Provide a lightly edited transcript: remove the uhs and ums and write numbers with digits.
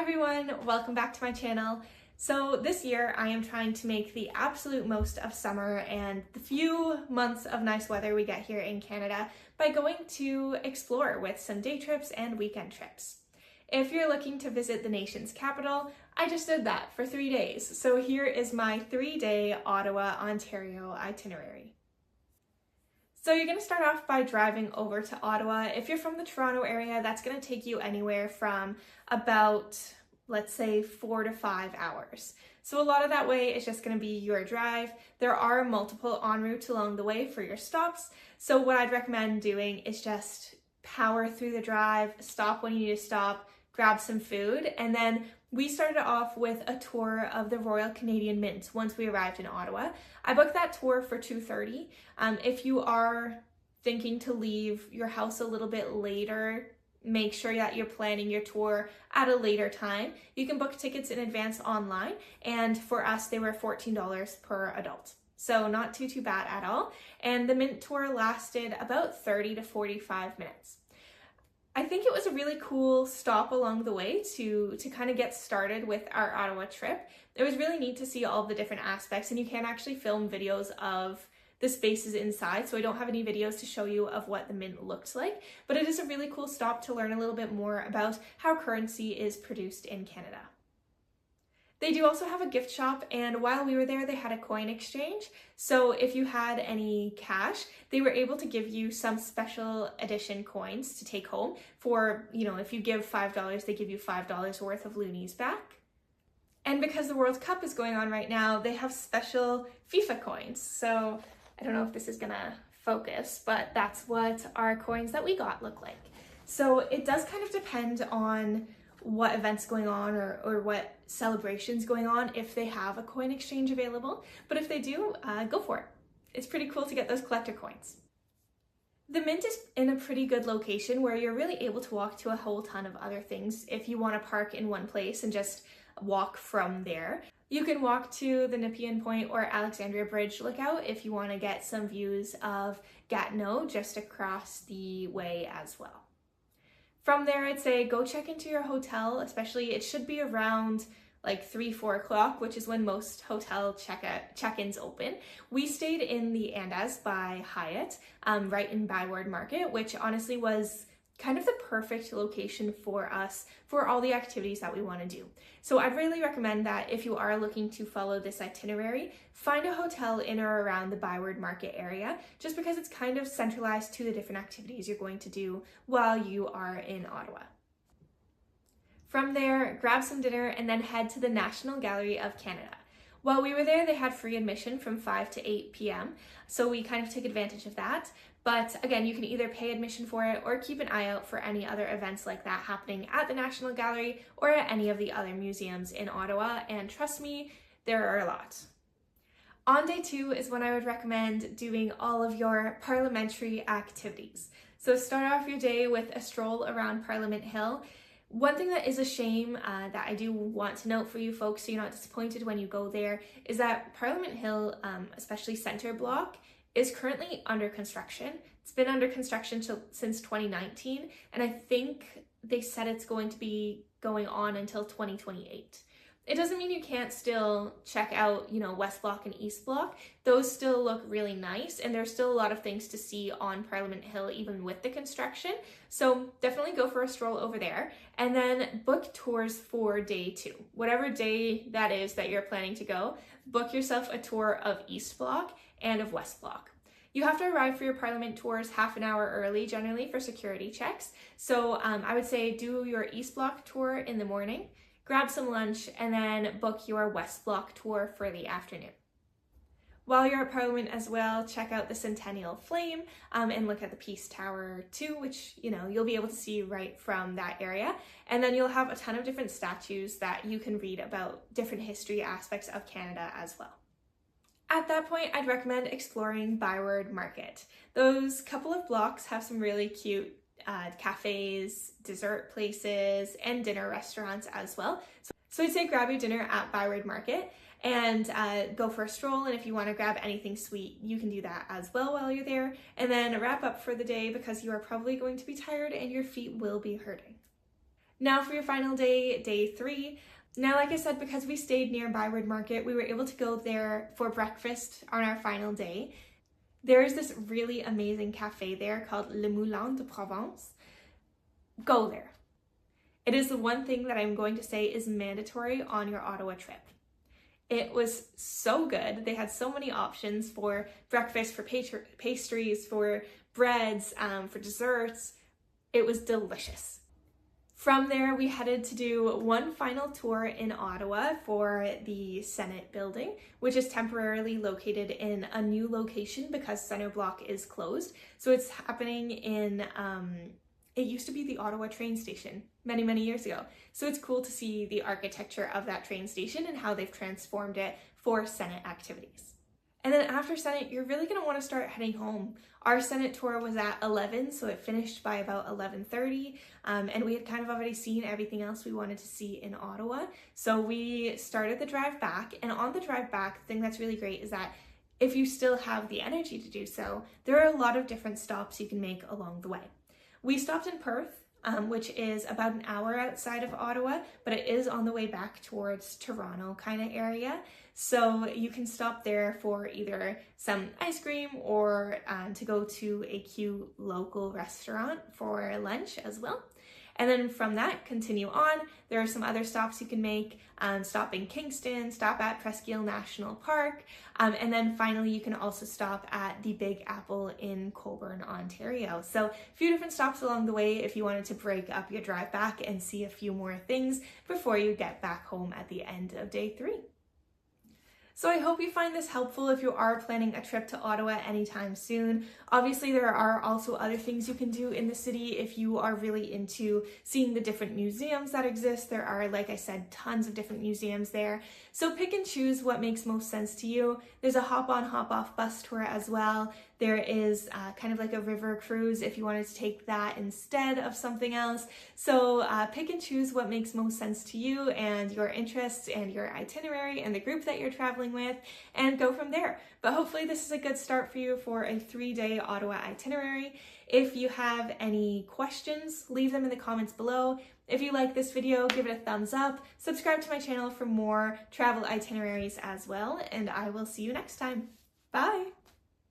everyone, welcome back to my channel. So this year I am trying to make the absolute most of summer and the few months of nice weather we get here in Canada by going to explore with some day trips and weekend trips. If you're looking to visit the nation's capital, I just did that for 3 days. So here is my 3-day Ottawa, Ontario itinerary. So you're going to start off by driving over to Ottawa. If you're from the Toronto area, that's going to take you anywhere from about, let's say, 4 to 5 hours. So a lot of that way is just going to be your drive. There are multiple en routes along the way for your stops. So what I'd recommend doing is just power through the drive, stop when you need to stop, grab some food, and then we started off with a tour of the Royal Canadian Mint once we arrived in Ottawa. I booked that tour for 2:30. If you are thinking to leave your house a little bit later, make sure that you're planning your tour at a later time. You can book tickets in advance online, and for us they were $14 per adult. So not too bad at all. And the Mint tour lasted about 30 to 45 minutes. I think it was a really cool stop along the way to kind of get started with our Ottawa trip. It was really neat to see all the different aspects, and you can actually film videos of the spaces inside, so I don't have any videos to show you of what the Mint looked like, but it is a really cool stop to learn a little bit more about how currency is produced in Canada. They do also have a gift shop, and while we were there, they had a coin exchange. So if you had any cash, they were able to give you some special edition coins to take home for, if you give $5, they give you $5 worth of loonies back. And because the World Cup is going on right now, they have special FIFA coins. So I don't know if this is gonna focus, but that's what our coins that we got look like. So it does kind of depend on what events going on or what celebrations going on if they have a coin exchange available, but if they do, go for it. It's pretty cool to get those collector coins. The Mint is in a pretty good location where you're really able to walk to a whole ton of other things if you want to park in one place and just walk from there. You can walk to the Nepean Point or Alexandria Bridge Lookout if you want to get some views of Gatineau just across the way as well. From there, I'd say go check into your hotel, especially it should be around like 3-4 o'clock, which is when most hotel check-ins open. We stayed in the Andaz by Hyatt, right in Byward Market, which honestly was kind of the perfect location for us for all the activities that we want to do. So I'd really recommend that if you are looking to follow this itinerary, find a hotel in or around the Byward Market area, just because it's kind of centralized to the different activities you're going to do while you are in Ottawa. From there, grab some dinner and then head to the National Gallery of Canada. While we were there, they had free admission from 5 to 8 p.m. So we kind of took advantage of that. But again, you can either pay admission for it or keep an eye out for any other events like that happening at the National Gallery or at any of the other museums in Ottawa. And trust me, there are a lot. On day 2 is when I would recommend doing all of your parliamentary activities. So start off your day with a stroll around Parliament Hill. One thing that is a shame that I do want to note for you folks so you're not disappointed when you go there is that Parliament Hill, especially Centre Block, is currently under construction. It's been under construction since 2019, and I think they said it's going to be going on until 2028. It doesn't mean you can't still check out, West Block and East Block. Those still look really nice, and there's still a lot of things to see on Parliament Hill even with the construction. So definitely go for a stroll over there, and then book tours for day 2. Whatever day that is that you're planning to go, book yourself a tour of East Block and of West Block. You have to arrive for your Parliament tours half an hour early generally for security checks. So I would say do your East Block tour in the morning, grab some lunch, and then book your West Block tour for the afternoon. While you're at Parliament as well, check out the Centennial Flame and look at the Peace Tower too, which you'll be able to see right from that area. And then you'll have a ton of different statues that you can read about different history aspects of Canada as well. At that point, I'd recommend exploring Byward Market. Those couple of blocks have some really cute cafes, dessert places, and dinner restaurants as well. So I'd say grab your dinner at Byward Market and go for a stroll, and if you want to grab anything sweet, you can do that as well while you're there, and then wrap up for the day because you are probably going to be tired and your feet will be hurting. Now for your final day, day 3. Now, like I said, because we stayed near Byward Market, we were able to go there for breakfast on our final day. There's this really amazing cafe there called Le Moulin de Provence. Go there. It is the one thing that I'm going to say is mandatory on your Ottawa trip. It was so good. They had so many options for breakfast, for pastries, for breads, for desserts. It was delicious. From there, we headed to do one final tour in Ottawa for the Senate building, which is temporarily located in a new location because Center Block is closed. So it's happening in, it used to be the Ottawa train station many, many years ago. So it's cool to see the architecture of that train station and how they've transformed it for Senate activities. And then after Senate, you're really going to want to start heading home. Our Senate tour was at 11, so it finished by about 11:30, and we had kind of already seen everything else we wanted to see in Ottawa. So we started the drive back, and on the drive back, the thing that's really great is that if you still have the energy to do so, there are a lot of different stops you can make along the way. We stopped in Perth, which is about an hour outside of Ottawa, but it is on the way back towards Toronto kind of area. So you can stop there for either some ice cream or to go to a cute local restaurant for lunch as well. And then from that, continue on. There are some other stops you can make. Stop in Kingston, stop at Presqu'île National Park, and then finally you can also stop at the Big Apple in Colborne, Ontario. So a few different stops along the way if you wanted to break up your drive back and see a few more things before you get back home at the end of day 3. So I hope you find this helpful if you are planning a trip to Ottawa anytime soon. Obviously, there are also other things you can do in the city if you are really into seeing the different museums that exist. There are, like I said, tons of different museums there. So pick and choose what makes most sense to you. There's a hop-on, hop-off bus tour as well. There is kind of like a river cruise if you wanted to take that instead of something else. So pick and choose what makes most sense to you and your interests and your itinerary and the group that you're traveling with, and go from there. But hopefully this is a good start for you for a 3-day Ottawa itinerary. If you have any questions, leave them in the comments below. If you like this video, give it a thumbs up. Subscribe to my channel for more travel itineraries as well, and I will see you next time. Bye!